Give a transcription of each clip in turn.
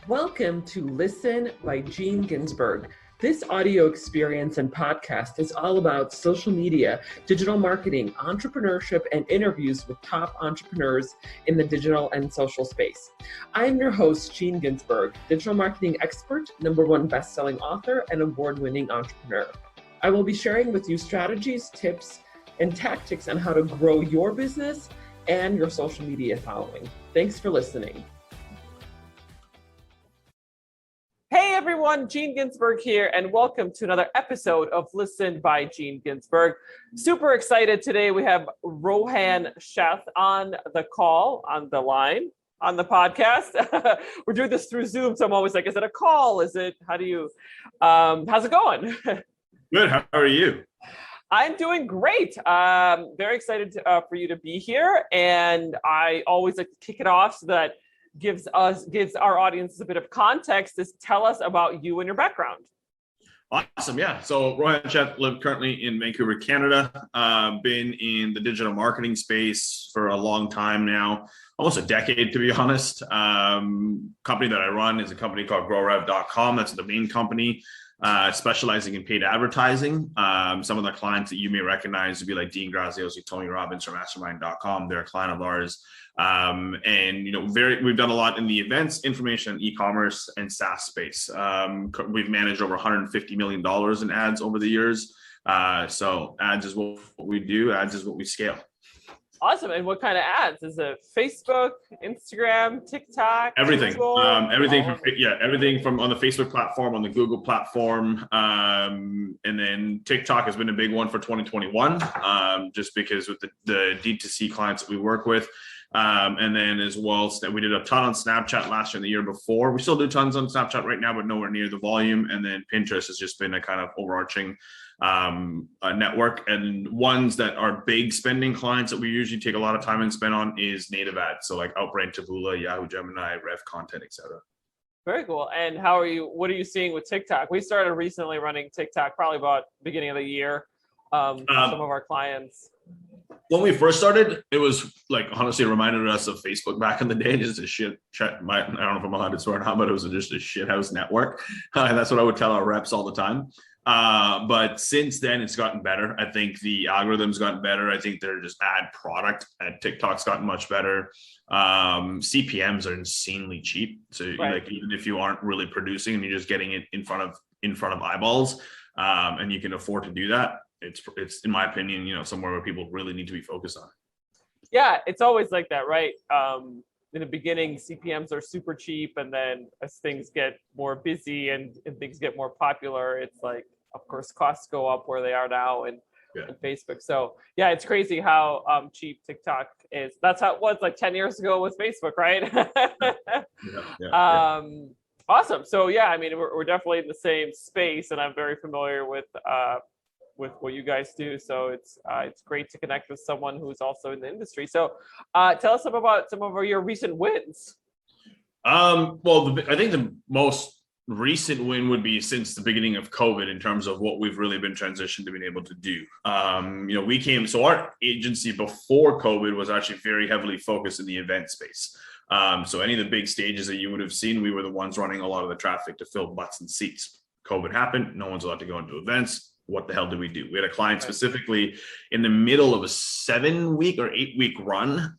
Welcome to Listen by Gene Ginsberg. This audio experience and podcast is all about social media, digital marketing, entrepreneurship, and interviews with top entrepreneurs in the digital and social space. I am your host, Gene Ginsberg, digital marketing expert, #1 best-selling author, and award-winning entrepreneur. I will be sharing with you strategies, tips, and tactics on how to grow your business and your social media following. Thanks for listening. Hey everyone, Gene Ginsberg here, and welcome to another episode of Listen by Gene Ginsberg. Super excited today. We have Rohan Sheth on the call, on the line, on the podcast. We're doing this through Zoom, so I'm always like, is it a call? How's it going? Good, how are you? I'm doing great. Very excited for you to be here, and I always like to kick it off so that gives our audience a bit of context. Just tell us about you and your background. Awesome, yeah. So Rohan Sheth, live currently in Vancouver, Canada. Been in the digital marketing space for a long time now, almost a decade to be honest. Company that I run is a company called GrowRev.com. That's the main company. Specializing in paid advertising. Some of the clients that you may recognize would be like Dean Graziosi, Tony Robbins from Mastermind.com. They're a client of ours. We've done a lot in the events, information, e-commerce, and SaaS space. We've managed over $150 million in ads over the years. So ads is what we do. Ads is what we scale. Awesome. And what kind of ads? Is it Facebook, Instagram, TikTok? Everything. Everything from on the Facebook platform, on the Google platform. And then TikTok has been a big one for 2021, just because with the D2C clients that we work with. And then as well, we did a ton on Snapchat last year and the year before. We still do tons on Snapchat right now, but nowhere near the volume. And then Pinterest has just been a kind of overarching network. And ones that are big spending clients that we usually take a lot of time and spend on is native ads. So like Outbrain, Taboola, Yahoo, Gemini, Rev Content, etc. Very cool. And what are you seeing with TikTok? We started recently running TikTok, probably about beginning of the year. Some of our clients. When we first started, it was like, honestly, it reminded us of Facebook back in the day. Just a shit, I don't know if I'm allowed to swear or not, but it was just a shithouse network. And that's what I would tell our reps all the time. But since then, it's gotten better. I think the algorithm's gotten better. I think they're just ad product at TikTok's gotten much better. CPMs are insanely cheap. So right. Like even if you aren't really producing and you're just getting it in front of eyeballs, and you can afford to do that, it's in my opinion, somewhere where people really need to be focused on. Yeah, it's always like that, right? In the beginning, CPMs are super cheap, and then as things get more busy and things get more popular, it's like, of course, costs go up where they are now and Facebook. So yeah, it's crazy how cheap TikTok is. That's how it was like 10 years ago with Facebook, right? Awesome. So yeah, I mean, we're definitely in the same space, and I'm very familiar with what you guys do. So it's great to connect with someone who's also in the industry. So tell us about some of your recent wins. I think the most recent win would be since the beginning of COVID in terms of what we've really been transitioned to being able to do. So our agency before COVID was actually very heavily focused in the event space. So any of the big stages that you would have seen, we were the ones running a lot of the traffic to fill butts and seats. COVID happened. No one's allowed to go into events. What the hell did we do? We had a client specifically in the middle of a 7-week or 8-week run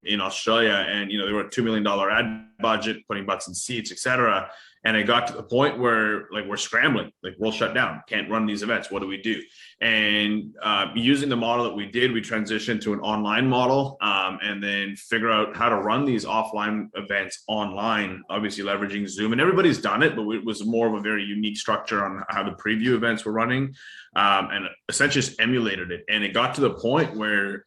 in Australia. And, they were a $2 million ad budget, putting butts in seats, et cetera. And it got to the point where like, we're scrambling, like we'll shut down, can't run these events. What do we do? And using the model that we did, we transitioned to an online model and then figure out how to run these offline events online, obviously leveraging Zoom. And everybody's done it, but it was more of a very unique structure on how the preview events were running, and essentially just emulated it. And it got to the point where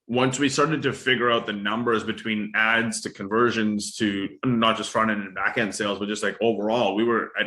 once we started to figure out the numbers between ads to conversions to not just front end and back end sales, but just like overall, we were at,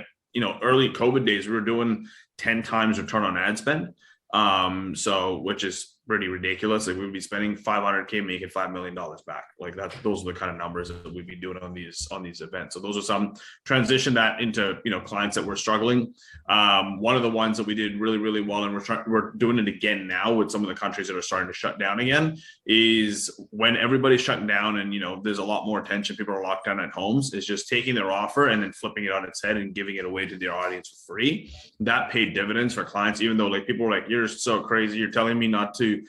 early COVID days, we were doing 10 times return on ad spend. Which is pretty ridiculous. Like we'd be spending $500K making $5 million back. Like that, those are the kind of numbers that we'd be doing on these events. So those are some transition that into, clients that were struggling. One of the ones that we did really, really well, and we're doing it again now with some of the countries that are starting to shut down again, is when everybody's shutting down and, there's a lot more attention, people are locked down at homes, is just taking their offer and then flipping it on its head and giving it away to their audience for free. That paid dividends for clients, even though like people were like, you're so crazy, you're telling me not to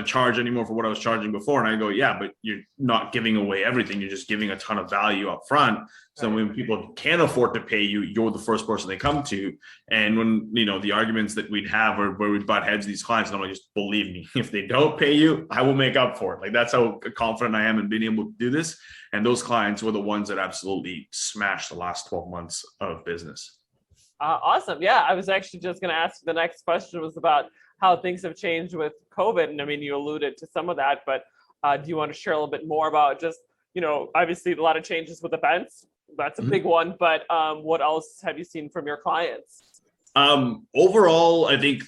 charge anymore for what I was charging before. And I go, yeah, but you're not giving away everything. You're just giving a ton of value up front. So when people can't afford to pay you, you're the first person they come to. And when, the arguments that we'd have or where we'd butt heads with these clients, and I'm like, just believe me, if they don't pay you, I will make up for it. Like that's how confident I am in being able to do this. And those clients were the ones that absolutely smashed the last 12 months of business. Awesome. Yeah, I was actually just going to ask, the next question was about how things have changed with COVID. And I mean, you alluded to some of that, but do you want to share a little bit more about just, obviously a lot of changes with events. That's a big one, but what else have you seen from your clients? Overall, I think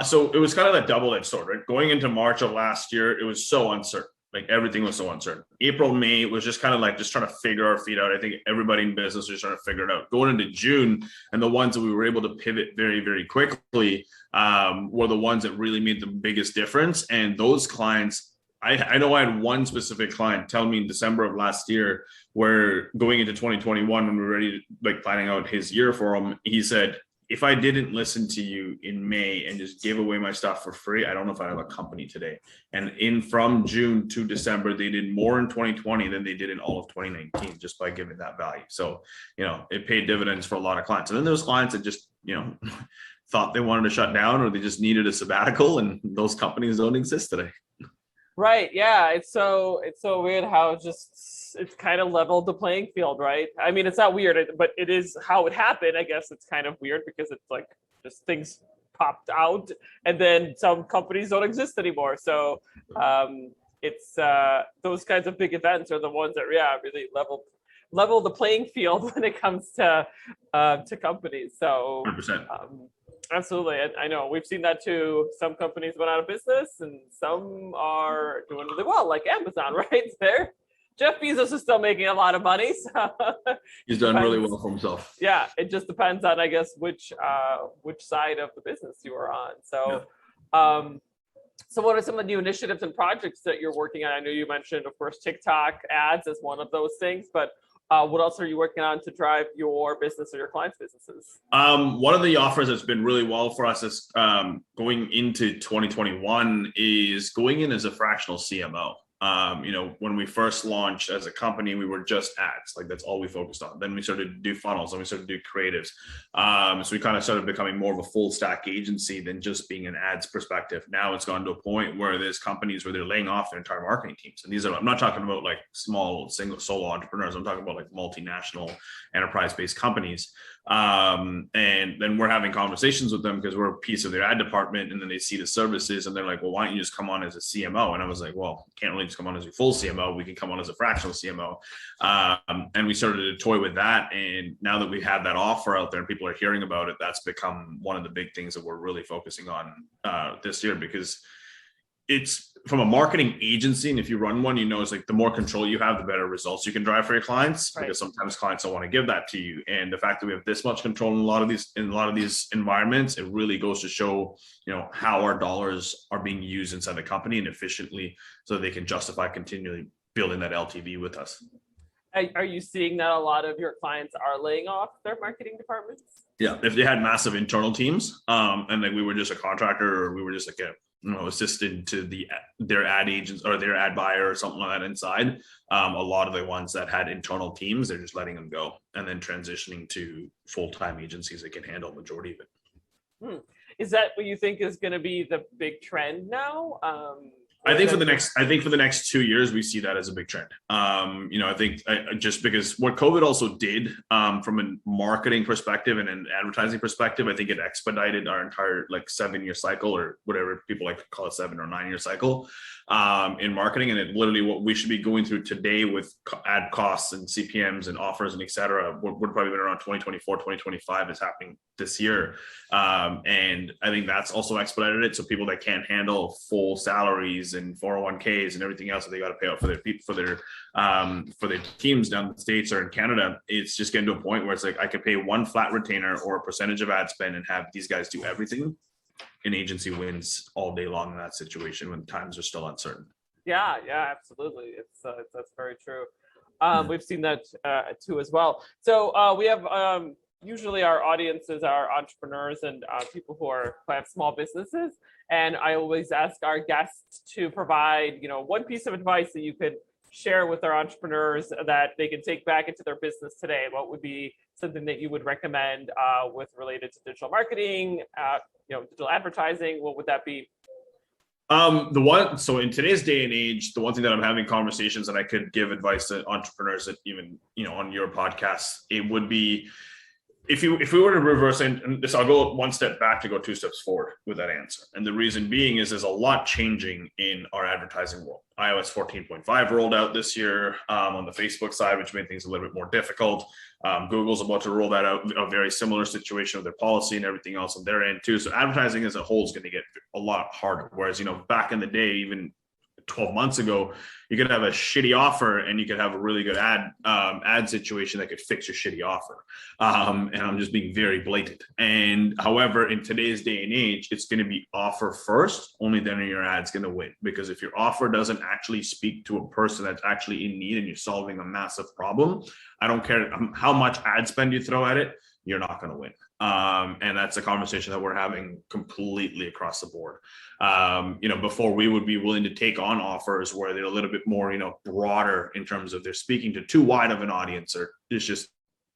so it was kind of a double-edged sword, right? Going into March of last year, it was so uncertain. Like everything was so uncertain. April, May was just kind of like just trying to figure our feet out. I think everybody in business was trying to figure it out. Going into June, and the ones that we were able to pivot very, very quickly were the ones that really made the biggest difference. And those clients, I know I had one specific client tell me in December of last year, where going into 2021, when we were ready to like planning out his year for him, he said, if I didn't listen to you in May and just give away my stuff for free, I don't know if I have a company today. And from June to December, they did more in 2020 than they did in all of 2019, just by giving that value. So, it paid dividends for a lot of clients. And then there's clients that just, thought they wanted to shut down, or they just needed a sabbatical, and those companies don't exist today. Right. Yeah. It's so weird how it's kind of leveled the playing field, right? I mean, it's not weird, but it is how it happened. I guess it's kind of weird because it's like just things popped out and then some companies don't exist anymore. So it's those kinds of big events are the ones that, really level the playing field when it comes to companies. So 100%. Absolutely. I know we've seen that too. Some companies went out of business and some are doing really well, like Amazon, right? Jeff Bezos is still making a lot of money. So he's done really well for himself. Yeah. It just depends on, I guess, which side of the business you are on. So, so what are some of the new initiatives and projects that you're working on? I know you mentioned, of course, TikTok ads as one of those things, but what else are you working on to drive your business or your clients' businesses? One of the offers that's been really well for us is going into 2021 is going in as a fractional CMO. When we first launched as a company, we were just ads, like that's all we focused on. Then we started to do funnels, and we started to do creatives. So we kind of started becoming more of a full stack agency than just being an ads perspective. Now it's gone to a point where there's companies where they're laying off their entire marketing teams. And I'm not talking about like small single solo entrepreneurs. I'm talking about like multinational enterprise-based companies. And then we're having conversations with them because we're a piece of their ad department, and then they see the services and they're like, well, why don't you just come on as a CMO? And I was like, well, can't really just come on as a full CMO. We can come on as a fractional CMO. And we started to toy with that. And now that we have that offer out there and people are hearing about it, that's become one of the big things that we're really focusing on this year, because it's from a marketing agency. And if you run one, it's like the more control you have, the better results you can drive for your clients, right? Because sometimes clients don't want to give that to you. And the fact that we have this much control in a lot of these environments, it really goes to show, how our dollars are being used inside the company and efficiently, so they can justify continually building that LTV with us. Are you seeing that a lot of your clients are laying off their marketing departments? Yeah. If they had massive internal teams, and like we were just a contractor, or we were just like a assistant to their ad agents or their ad buyer or something like that inside. A lot of the ones that had internal teams, they're just letting them go and then transitioning to full-time agencies that can handle the majority of it. Is that what you think is going to be the big trend now? I think for the next 2 years, we see that as a big trend. I think just because what COVID also did from a marketing perspective and an advertising perspective, I think it expedited our entire 7-year cycle, or whatever people like to call it, 7 or 9 year cycle. in marketing. And it literally what we should be going through today with ad costs and CPMs and offers and et cetera, would probably been around 2024, 2025 is happening this year. And I think that's also expedited it. So people that can't handle full salaries and 401ks and everything else that they got to pay out for their people, for their teams down in the States or in Canada, it's just getting to a point where it's like, I could pay one flat retainer or a percentage of ad spend and have these guys do everything. An agency wins all day long in that situation when times are still uncertain. Yeah, absolutely. That's very true. We've seen that too as well. So we have usually our audiences are entrepreneurs and people who have small businesses. And I always ask our guests to provide, one piece of advice that you could share with our entrepreneurs that they can take back into their business today. What would be something that you would recommend with related to digital marketing, digital advertising? What would that be? So in today's day and age, the one thing that I'm having conversations that I could give advice to entrepreneurs that even, on your podcast, it would be, if we were to reverse and this, I'll go one step back to go two steps forward with that answer. And the reason being is there's a lot changing in our advertising world. iOS 14.5 rolled out this year on the Facebook side, which made things a little bit more difficult. Google's about to roll that out, a very similar situation with their policy and everything else on their end too. So advertising as a whole is going to get a lot harder. Whereas, back in the day, even 12 months ago, you could have a shitty offer and you could have a really good ad situation that could fix your shitty offer. And I'm just being very blatant. And however, in today's day and age, it's going to be offer first, only then are your ads going to win. Because if your offer doesn't actually speak to a person that's actually in need and you're solving a massive problem, I don't care how much ad spend you throw at it, you're not going to win. And that's a conversation that we're having completely across the board. Before we would be willing to take on offers where they're a little bit more, broader in terms of they're speaking to too wide of an audience, or it's just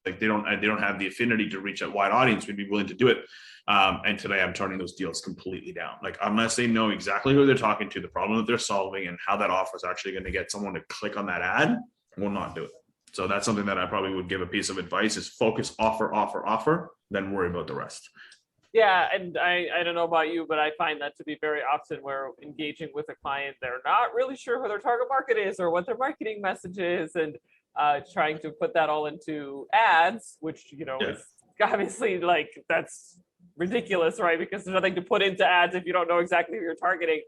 like they don't have the affinity to reach a wide audience. We'd be willing to do it. And today I'm turning those deals completely down. Like, unless they know exactly who they're talking to, the problem that they're solving, and how that offer is actually going to get someone to click on that ad, we'll not do it. So that's something that I probably would give a piece of advice is focus offer, then worry about the rest. Yeah, and I don't know about you, but I find that to be very often where engaging with a client, they're not really sure who their target market is or what their marketing message is, and trying to put that all into ads, which, is obviously like, that's ridiculous, right? Because there's nothing to put into ads if you don't know exactly who you're targeting.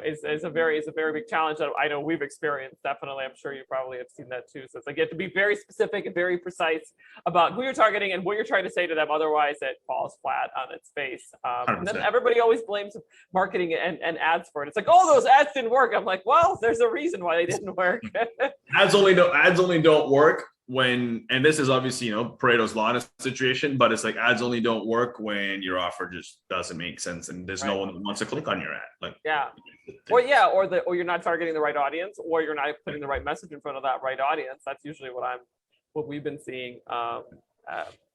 Is a very big challenge that I know we've experienced. Definitely, I'm sure you probably have seen that too. So it's like you have to be very specific and very precise about who you're targeting and what you're trying to say to them. Otherwise, it falls flat on its face. And then everybody always blames marketing and ads for it. It's like, oh, those ads didn't work. I'm like, well, there's a reason why they didn't work. Ads only don't work when, and this is obviously, Pareto's law in a situation, but it's like ads only don't work when your offer just doesn't make sense and there's no one that wants to click on your ad. Like, or you're not targeting the right audience, or you're not putting the right message in front of that right audience. That's usually what we've been seeing.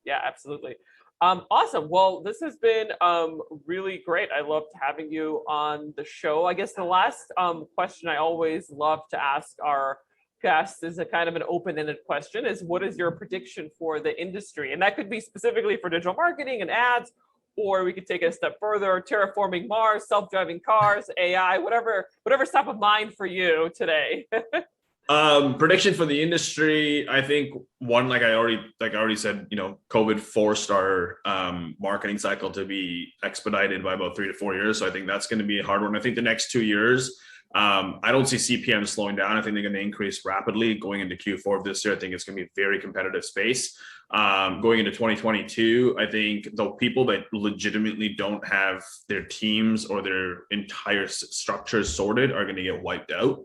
Absolutely. Awesome. Well, this has been really great. I loved having you on the show. I guess the last question I always love to ask our guests is a kind of an open-ended question, is what is your prediction for the industry? And that could be specifically for digital marketing and ads, or we could take it a step further, terraforming Mars, self-driving cars, AI, whatever's top of mind for you today. Prediction for the industry, I think one, like I already said, COVID forced our marketing cycle to be expedited by about 3 to 4 years. So I think that's going to be a hard one. I think the next 2 years, I don't see CPM slowing down. I think they're going to increase rapidly going into Q4 of this year. I think it's going to be a very competitive space. Going into 2022, I think the people that legitimately don't have their teams or their entire structures sorted are going to get wiped out.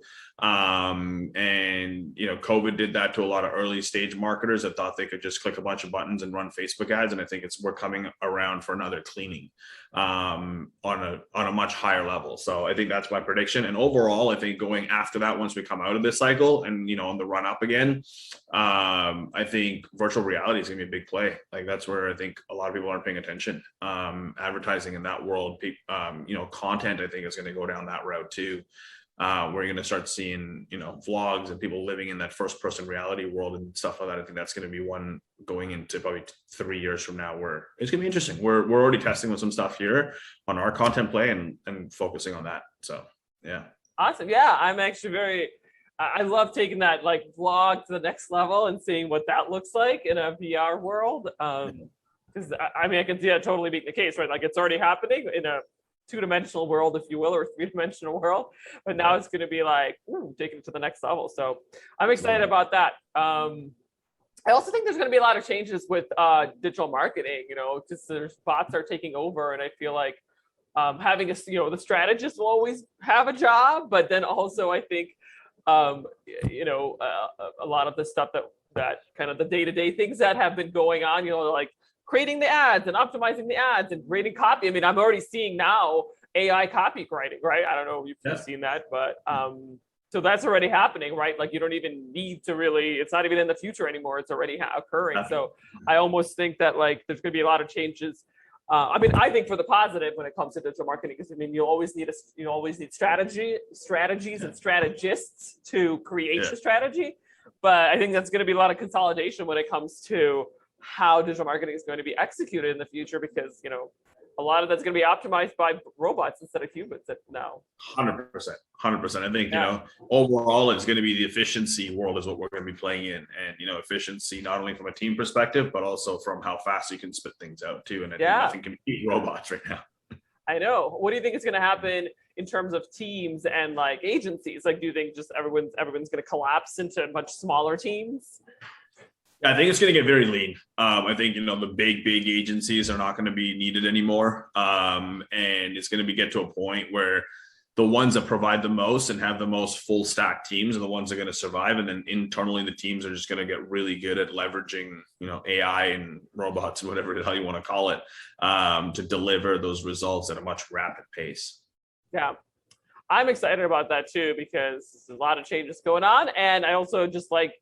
COVID did that to a lot of early stage marketers that thought they could just click a bunch of buttons and run Facebook ads. And I think we're coming around for another cleaning on a much higher level. So I think that's my prediction. And overall, I think going after that, once we come out of this cycle and, on the run up again, I think virtual reality is gonna be a big play. Like, that's where I think a lot of people aren't paying attention. Advertising in that world, content, I think is going to go down that route too. Where you're going to start seeing, vlogs and people living in that first person reality world and stuff like that. I think that's going to be one going into probably 3 years from now, where it's going to be interesting. We're already testing with some stuff here on our content play and focusing on that. So, yeah. Awesome. Yeah, I'm actually I love taking that like vlog to the next level and seeing what that looks like in a VR world. Because I mean, I can see that totally being the case, right? Like it's already happening in a two-dimensional world, if you will, or three-dimensional world, but now it's going to be like taking it to the next level. So I'm excited about that. I also think there's going to be a lot of changes with digital marketing. You know, just there's bots are taking over, and I feel like having the strategist will always have a job, but then also I think a lot of the stuff that kind of the day-to-day things that have been going on, like creating the ads and optimizing the ads and creating copy. I mean, I'm already seeing now AI copywriting, right? I don't know if you've seen that, but so that's already happening, right? Like you don't even need to really, it's not even in the future anymore. It's already occurring. So I almost think that like there's going to be a lot of changes. I mean, I think for the positive when it comes to digital marketing, because I mean, you always need strategies and strategists to create the strategy. But I think that's going to be a lot of consolidation when it comes to how digital marketing is going to be executed in the future, because a lot of that's going to be optimized by robots instead of humans now. 100%. I think overall it's going to be the efficiency world is what we're going to be playing in, and efficiency not only from a team perspective but also from how fast you can spit things out too. And I think nothing can beat robots right now. I know. What do you think is going to happen in terms of teams and like agencies? Like, do you think just everyone's going to collapse into much smaller teams? I think it's going to get very lean. I think, the big agencies are not going to be needed anymore. And it's going to get to a point where the ones that provide the most and have the most full stack teams are the ones that are going to survive. And then internally, the teams are just going to get really good at leveraging, AI and robots, whatever the hell you want to call it, to deliver those results at a much rapid pace. Yeah. I'm excited about that too, because there's a lot of changes going on. And I also just like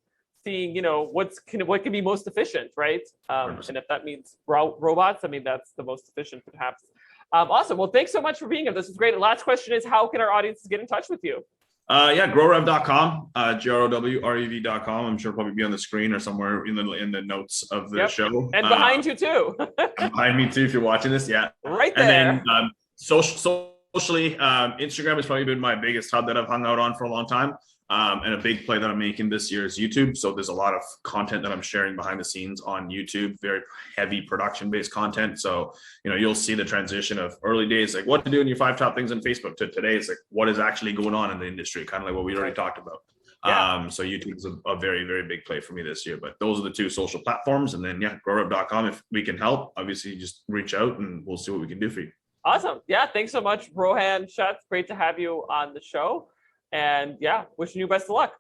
seeing, what can be most efficient, right? And if that means robots, I mean, that's the most efficient perhaps. Awesome. Well, thanks so much for being here. This is great. The last question is, how can our audiences get in touch with you? growrev.com, growrev.com. I'm sure it'll probably be on the screen or somewhere in the notes of the show. And behind you too. Behind me too, if you're watching this. Yeah. Right there. And then socially, Instagram has probably been my biggest hub that I've hung out on for a long time. And a big play that I'm making this year is YouTube. So there's a lot of content that I'm sharing behind the scenes on YouTube, very heavy production-based content. So, you'll see the transition of early days, like what to do in your 5 top things on Facebook, to today it's like what is actually going on in the industry, kind of like what we already talked about. Yeah. So YouTube is a very, very big play for me this year. But those are the 2 social platforms. And then, growrev.com. If we can help, obviously just reach out and we'll see what we can do for you. Awesome. Yeah, thanks so much, Rohan, Sheth. Great to have you on the show. And wishing you best of luck.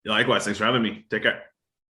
Likewise. Thanks for having me. Take care.